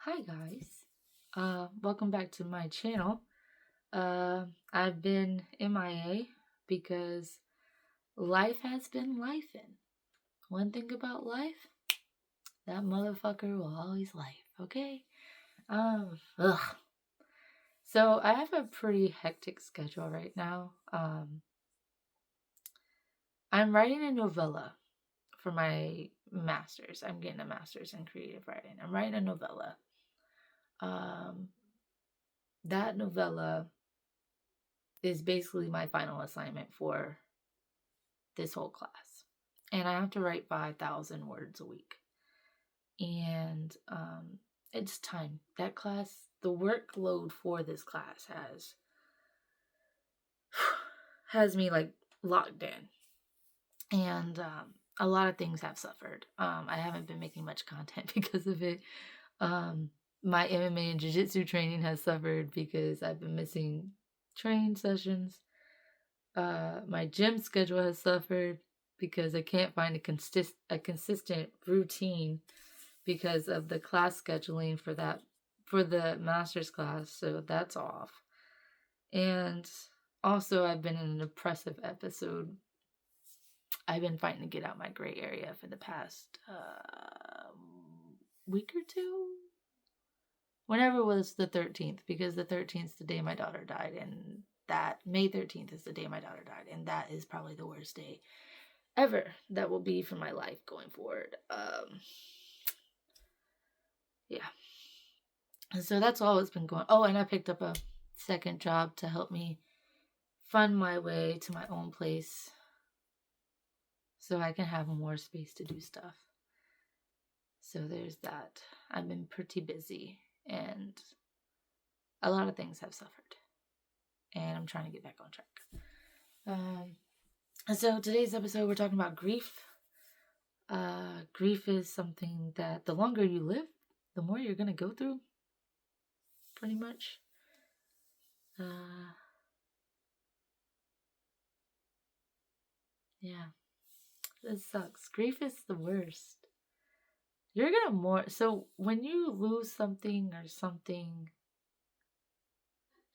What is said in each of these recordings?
Hi guys. Welcome back to my channel. I've been MIA because life has been lifing. One thing about life, that motherfucker will always life, okay? Ugh. So I have a pretty hectic schedule right now. I'm writing a novella for my master's. I'm getting a master's in creative writing. I'm writing a novella. Um, that novella is basically my final assignment for this whole class. And I have to write 5,000 words a week. And it's time. That class, the workload for this class has me like locked in. And a lot of things have suffered. I haven't been making much content because of it. My MMA and jiu-jitsu training has suffered because I've been missing training sessions. My gym schedule has suffered because I can't find a consistent routine because of the class scheduling for the master's class, so that's off. And also I've been in an oppressive episode. I've been fighting to get out my gray area for the past week or two. Whenever it was the 13th, because the 13th is the day my daughter died, and that May 13th is the day my daughter died, and that is probably the worst day ever that will be for my life going forward. Yeah. And so that's all it's been going. Oh, and I picked up a second job to help me fund my way to my own place so I can have more space to do stuff. So there's that. I've been pretty busy and a lot of things have suffered. And I'm trying to get back on track. So today's episode, we're talking about grief. Grief is something that the longer you live, the more you're going to go through, pretty much. Yeah, this sucks. Grief is the worst. You're gonna so when you lose something or something,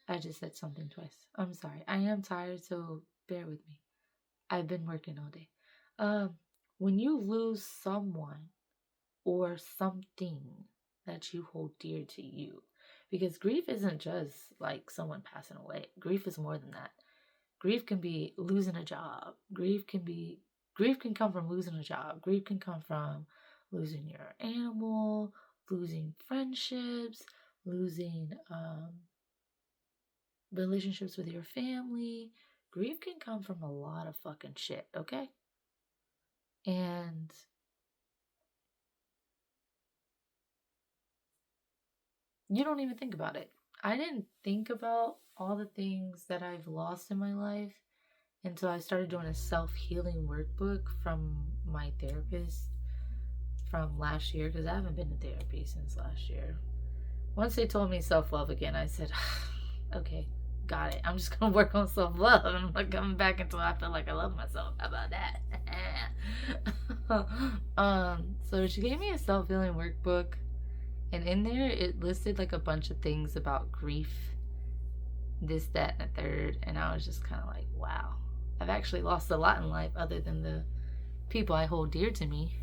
I just said something twice. I'm sorry. I am tired, so bear with me. I've been working all day. When you lose someone or something that you hold dear to you, because grief isn't just like someone passing away. Grief is more than that. Grief can be losing a job. Grief can come from losing a job. Grief can come from losing your animal, losing friendships, losing relationships with your family. Grief can come from a lot of fucking shit, okay? And you don't even think about it. I didn't think about all the things that I've lost in my life until I started doing a self-healing workbook from my therapist from last year, because I haven't been to therapy since last year. Once they told me self-love again, I said, okay, got it. I'm just going to work on self-love. I'm not coming back until I feel like I love myself. How about that? So she gave me a self-healing workbook, and in there it listed like a bunch of things about grief, this, that, and the third, and I was just kind of like, wow. I've actually lost a lot in life other than the people I hold dear to me.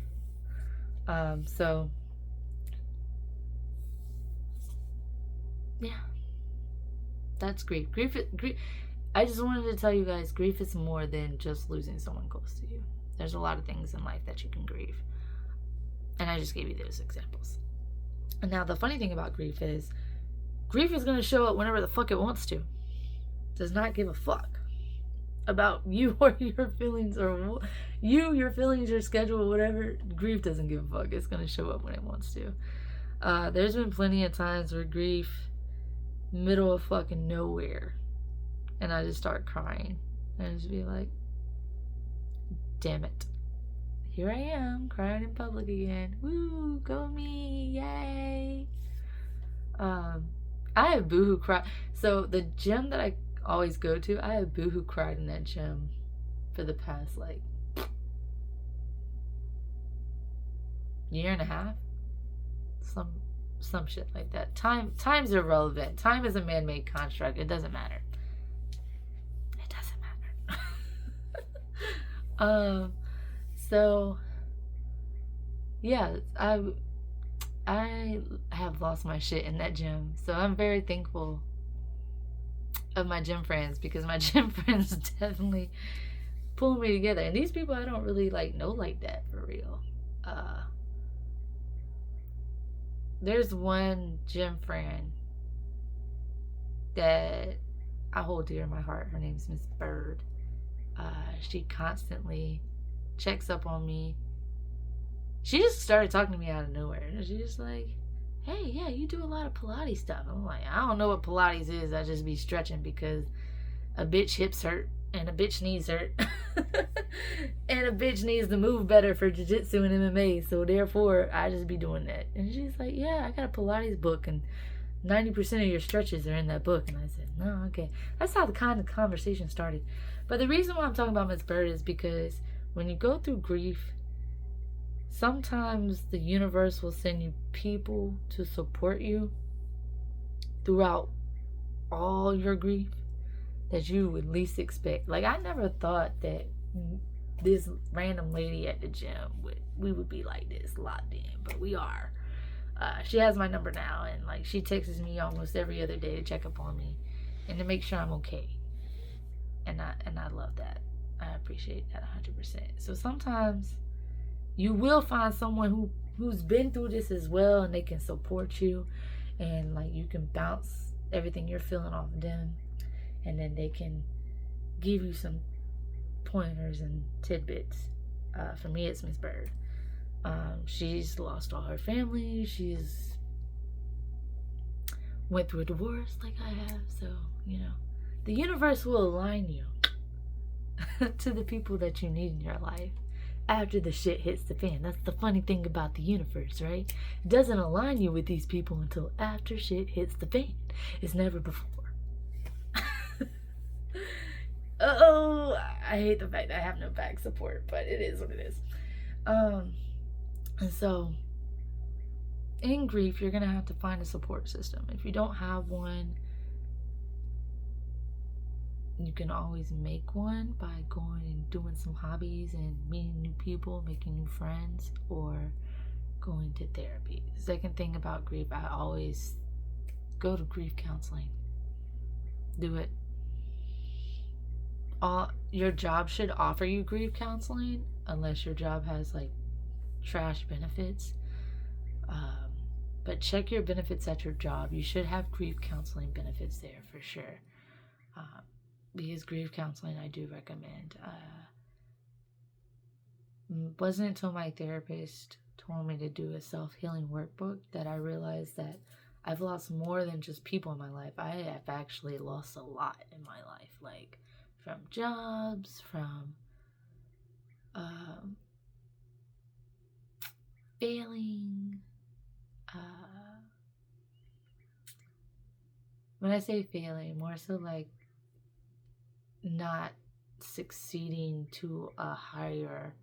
So yeah, that's grief. Grief. I just wanted to tell you guys, grief is more than just losing someone close to you. There's a lot of things in life that you can grieve, and I just gave you those examples. And now the funny thing about grief is going to show up whenever the fuck it wants to. Does not give a fuck about you or your feelings, or your feelings, your schedule, whatever. Grief doesn't give a fuck. It's gonna show up when it wants to. There's been plenty of times where grief, middle of fucking nowhere, and I just start crying and just be like, damn it, here I am crying in public again. Woo, go me, yay. I have boohoo cry. So the gym that I always go to, I have boohoo cried in that gym for the past like year and a half. some shit like that. Time's irrelevant. Time is a man-made construct. It doesn't matter. It doesn't matter. So yeah, I have lost my shit in that gym. So I'm very thankful of my gym friends, because my gym friends definitely pull me together. And these people I don't really like know like that for real. There's one gym friend that I hold dear in my heart. Her name's Miss Bird. She constantly checks up on me. She just started talking to me out of nowhere. And she's just like, hey, yeah, you do a lot of Pilates stuff. I'm like, I don't know what Pilates is. I just be stretching because a bitch hips hurt and a bitch knees hurt. And a bitch needs to move better for jiu-jitsu and MMA. So therefore, I just be doing that. And she's like, yeah, I got a Pilates book and 90% of your stretches are in that book. And I said, no, okay. That's how the kind of conversation started. But the reason why I'm talking about Miss Bird is because when you go through grief, sometimes the universe will send you people to support you throughout all your grief that you would least expect. Like, I never thought that this random lady at the gym we would be like this locked in, but we are. She has my number now, and like she texts me almost every other day to check up on me and to make sure I'm okay. And I love that. I appreciate that 100%. So sometimes you will find someone who's been through this as well, and they can support you, and like you can bounce everything you're feeling off of them, and then they can give you some pointers and tidbits. For me, it's Miss Bird. She's lost all her family. She's went through a divorce like I have. So, you know, the universe will align you to the people that you need in your life after the shit hits the fan. That's the funny thing about the universe, right? It doesn't align you with these people until after shit hits the fan. It's never before. Oh, I hate the fact that I have no back support, but it is what it is. And so in grief, you're gonna have to find a support system. If you don't have one, you can always make one by going and doing some hobbies and meeting new people, making new friends, or going to therapy. The second thing about grief, I always go to grief counseling. Do it. Your job should offer you grief counseling unless your job has like trash benefits. But check your benefits at your job. You should have grief counseling benefits there for sure. Because grief counseling I do recommend. Wasn't until my therapist told me to do a self-healing workbook that I realized that I've lost more than just people in my life. I have actually lost a lot in my life, like from jobs, from failing. When I say failing, more so like not succeeding to a higher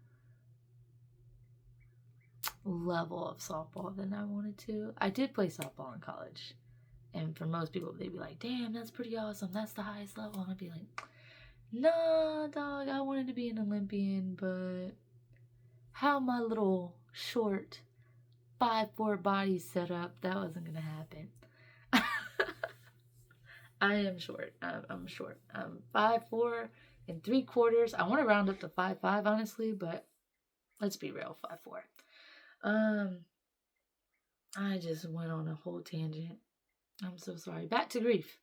level of softball than I wanted to. I did play softball in college, and for most people they'd be like, damn, that's pretty awesome, that's the highest level. And I'd be like, nah, dog, I wanted to be an Olympian, but how my little short 5'4" body set up, that wasn't gonna happen. I am short. I'm short. I'm 5'4" and 3/4. I want to round up to 5'5", honestly, but let's be real, 5'4". I just went on a whole tangent. I'm so sorry. Back to grief.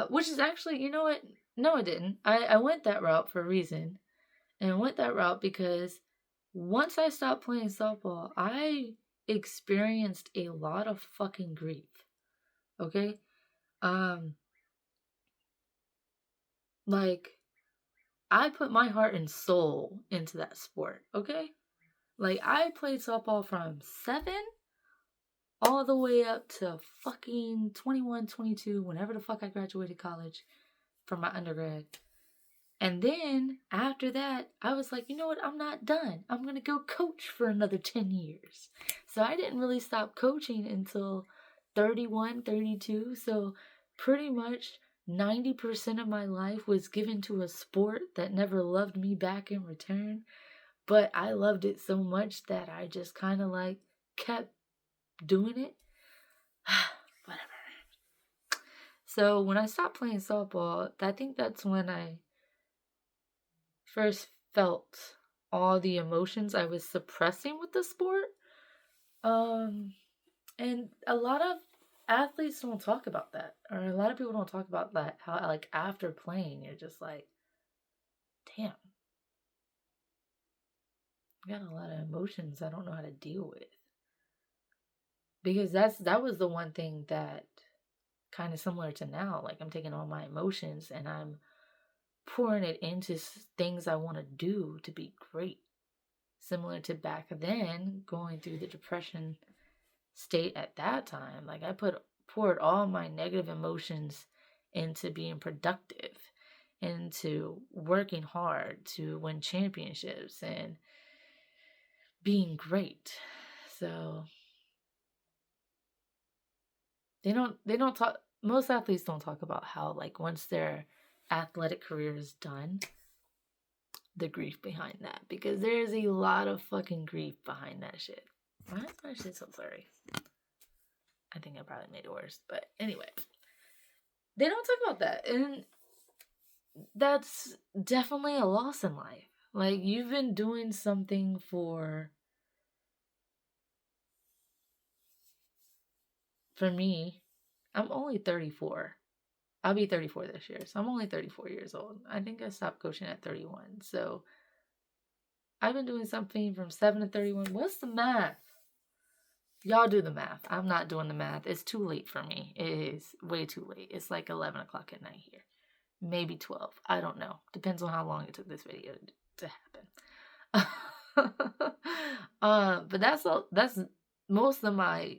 Which is actually, you know what? No, I didn't. I went that route for a reason. And I went that route because once I stopped playing softball, I experienced a lot of fucking grief. Okay? Like, I put my heart and soul into that sport, okay? Like, I played softball from 7 all the way up to fucking 21, 22, whenever the fuck I graduated college from my undergrad. And then after that, I was like, you know what? I'm not done. I'm going to go coach for another 10 years. So I didn't really stop coaching until 31, 32. So pretty much 90% of my life was given to a sport that never loved me back in return. But I loved it so much that I just kind of like kept doing it. Whatever. So when I stopped playing softball, I think that's when I first felt all the emotions I was suppressing with the sport. And a lot of athletes don't talk about that, or a lot of people don't talk about that. How like after playing, you're just like, damn, I got a lot of emotions I don't know how to deal with. Because that was the one thing that kind of similar to now. Like I'm taking all my emotions and I'm pouring it into things I want to do to be great. Similar to back then, going through the depression state at that time. Like I poured all my negative emotions into being productive, into working hard to win championships and being great. So they don't talk, most athletes don't talk about how like once their athletic career is done, the grief behind that, because there's a lot of fucking grief behind that shit. Why is my shit so blurry? I think I probably made it worse, but anyway, they don't talk about that, and that's definitely a loss in life. Like you've been doing something for me, I'm only 34. I'll be 34 this year, so I'm only 34 years old. I think I stopped coaching at 31, so I've been doing something from 7 to 31. What's the math? Y'all do the math. I'm not doing the math. It's too late for me. It is way too late. It's like 11 o'clock at night here. Maybe 12. I don't know. Depends on how long it took this video to happen. But that's most of my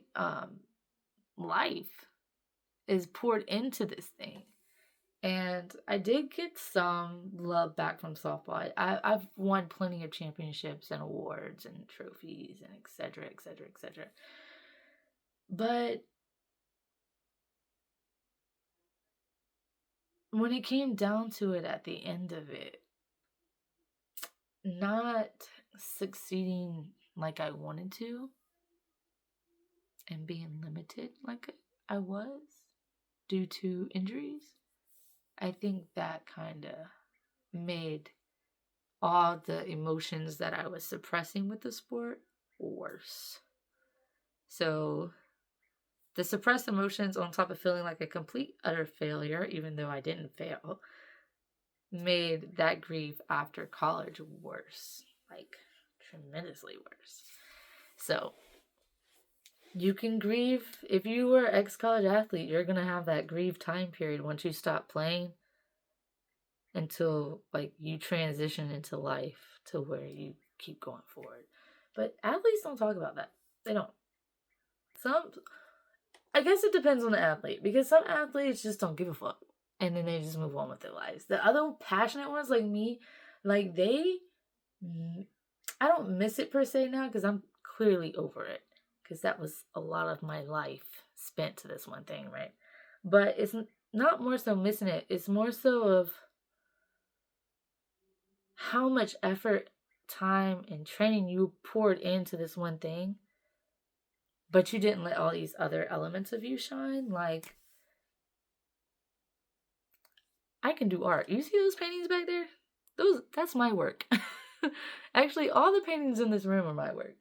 life is poured into this thing. And I did get some love back from softball. I've won plenty of championships and awards and trophies and etc., etc., etc. But when it came down to it at the end of it, not succeeding like I wanted to and being limited like I was due to injuries, I think that kind of made all the emotions that I was suppressing with the sport worse. So the suppressed emotions, on top of feeling like a complete utter failure, even though I didn't fail, made that grief after college worse, like tremendously worse. So you can grieve. If you were an ex-college athlete, you're gonna have that grieve time period once you stop playing until like you transition into life to where you keep going forward. But athletes don't talk about that. They don't. I guess it depends on the athlete, because some athletes just don't give a fuck and then they just move on with their lives. The other passionate ones like me, like I don't miss it per se now because I'm clearly over it, because that was a lot of my life spent to this one thing, right? But it's not more so missing it. It's more so of how much effort, time, and training you poured into this one thing, but you didn't let all these other elements of you shine. Like, I can do art. You see those paintings back there? That's my work. Actually, all the paintings in this room are my work.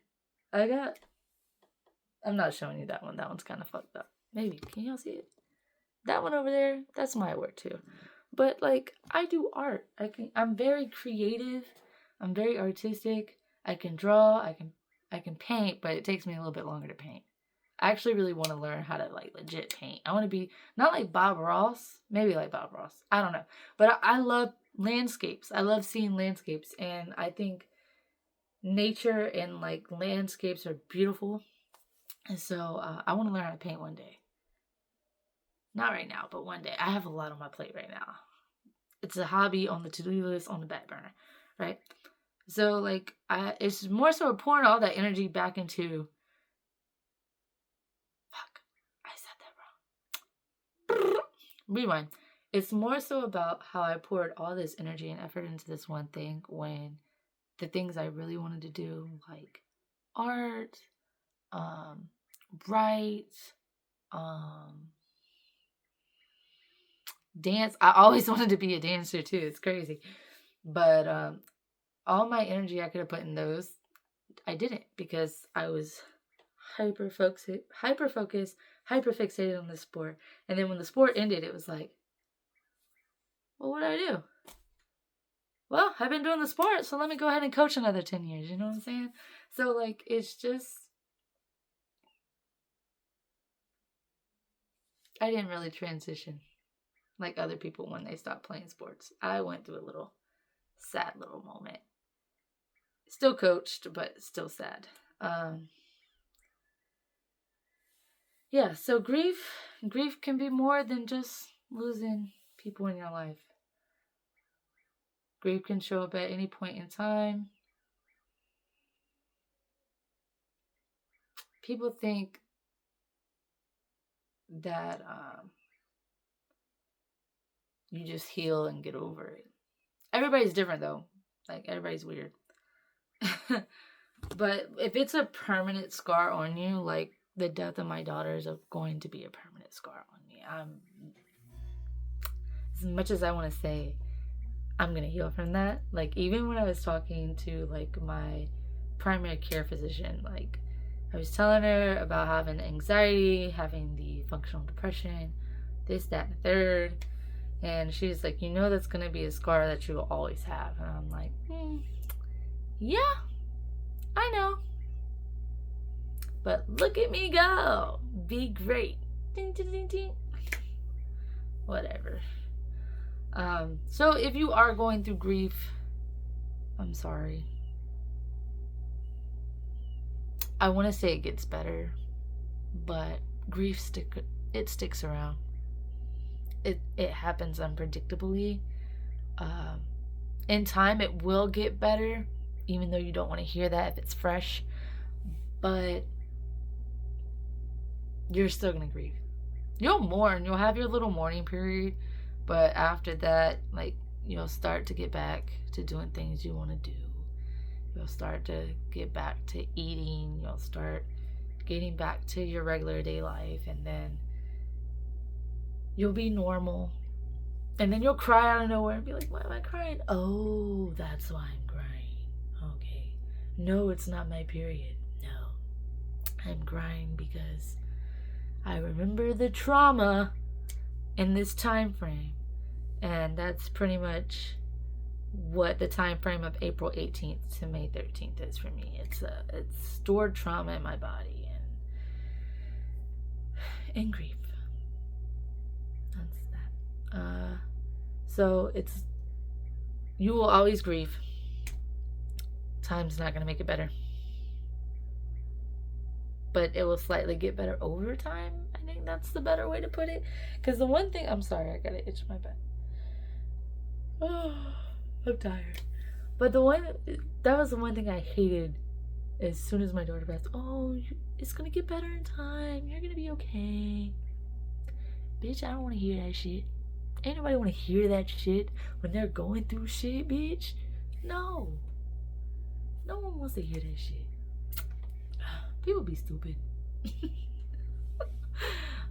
I'm not showing you that one. That one's kind of fucked up. Maybe. Can y'all see it? That one over there, that's my work too. But like, I do art. I'm very creative. I'm very artistic. I can draw. I can paint, but it takes me a little bit longer to paint. I actually really want to learn how to like legit paint. I want to be not like Bob Ross, maybe like Bob Ross. I don't know. But I love landscapes. I love seeing landscapes, and I think nature and like landscapes are beautiful. And so I want to learn how to paint one day. Not right now, but one day. I have a lot on my plate right now. It's a hobby on the to-do list on the back burner, right? So like it's more so pouring all that energy back into. Fuck, I said that wrong. Rewind. It's more so about how I poured all this energy and effort into this one thing when the things I really wanted to do, like art, write, dance. I always wanted to be a dancer too. It's crazy. But all my energy I could have put in those, I didn't, because I was hyper focused, hyper fixated on the sport. And then when the sport ended, it was like, well, what do I do? Well, I've been doing the sport, so let me go ahead and coach another 10 years. You know what I'm saying? So, like, it's just, I didn't really transition like other people when they stopped playing sports. I went through a little sad little moment. Still coached, but still sad. Yeah, so grief can be more than just losing people in your life. Grief can show up at any point in time. People think that you just heal and get over it. Everybody's different though. Like, everybody's weird. But if it's a permanent scar on you, like the death of my daughter is going to be a permanent scar on me. As much as I want to say I'm going to heal from that, like, even when I was talking to like my primary care physician, like, I was telling her about having anxiety, having the functional depression, this, that, and the third. And she's like, you know, that's going to be a scar that you will always have. And I'm like, yeah, I know. But look at me go. Be great. Ding, ding, ding, ding. Whatever. So if you are going through grief, I'm sorry. I want to say it gets better, but grief sticks around. It happens unpredictably. In time, it will get better, even though you don't want to hear that if it's fresh. But you're still gonna grieve. You'll mourn. You'll have your little mourning period, but after that, like, you'll start to get back to doing things you want to do. You'll start to get back to eating. You'll start getting back to your regular day life, and then you'll be normal. And then you'll cry out of nowhere and be like, why am I crying? Oh, that's why I'm crying. Okay. No, it's not my period. No. I'm crying because I remember the trauma in this time frame. And that's pretty much what the time frame of April 18th to May 13th is for me. It's stored trauma in my body and grief. That's that. So you will always grieve. Time's not going to make it better. But it will slightly get better over time. I think that's the better way to put it. Because the one thing, I'm sorry, I got to itch my back. Oh, I'm tired. But that was the one thing I hated as soon as my daughter passed. Oh, it's going to get better in time. You're going to be okay. Bitch, I don't want to hear that shit. Ain't nobody want to hear that shit when they're going through shit, bitch. No. No one wants to hear that shit. People be stupid.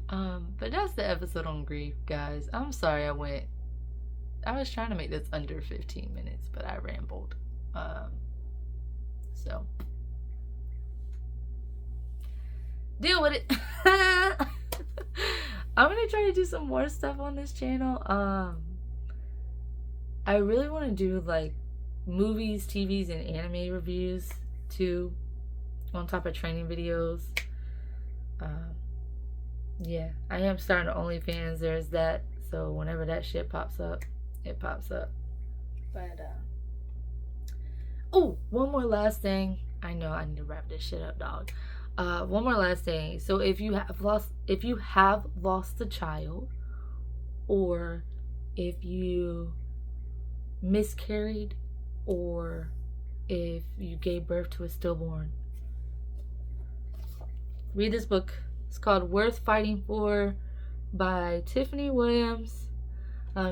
But that's the episode on grief, guys. I'm sorry I was trying to make this under 15 minutes, but I rambled. So deal with it. I'm gonna try to do some more stuff on this channel. I really want to do like movies, TVs, and anime reviews too, on top of training videos. Yeah, I am starting OnlyFans. There's that. So whenever that shit pops up, it pops up. But oh, one more last thing. I know I need to wrap this shit up, dog. One more last thing. So if you have lost a child, or if you miscarried or if you gave birth to a stillborn. Read this book. It's called Worth Fighting For by Tiffany Williams.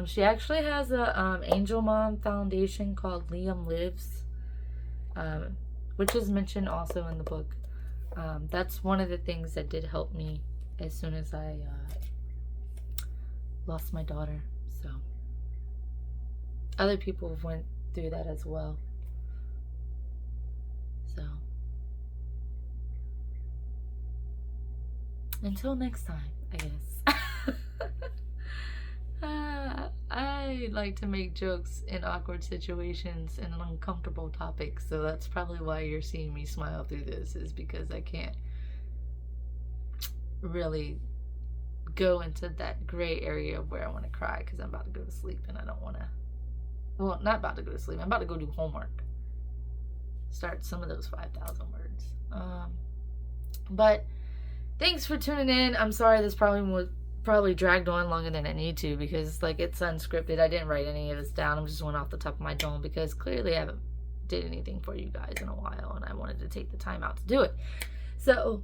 She actually has a Angel Mom Foundation called Liam Lives, which is mentioned also in the book. That's one of the things that did help me as soon as I lost my daughter. So other people went through that as well. So until next time, I guess. I like to make jokes in awkward situations and uncomfortable topics, so that's probably why you're seeing me smile through this, is because I can't really go into that gray area of where I want to cry because I'm about to go to sleep and I don't want to. Well, not about to go to sleep. I'm about to go do homework. Start some of those 5,000 words. But thanks for tuning in. I'm sorry this probably dragged on longer than I need to because it's unscripted. I didn't write any of this down. I'm just went off the top of my dome because clearly I haven't did anything for you guys in a while and I wanted to take the time out to do it. So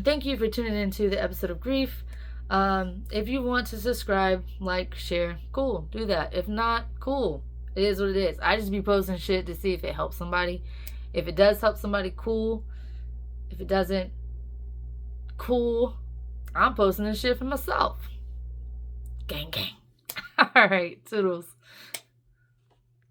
thank you for tuning into the episode of Grief. If you want to subscribe, like, share, cool, do that. If not, cool. It is what it is. I just be posting shit to see if it helps somebody. If it does help somebody, cool. If it doesn't, cool. I'm posting this shit for myself. Gang, gang. All right, toodles.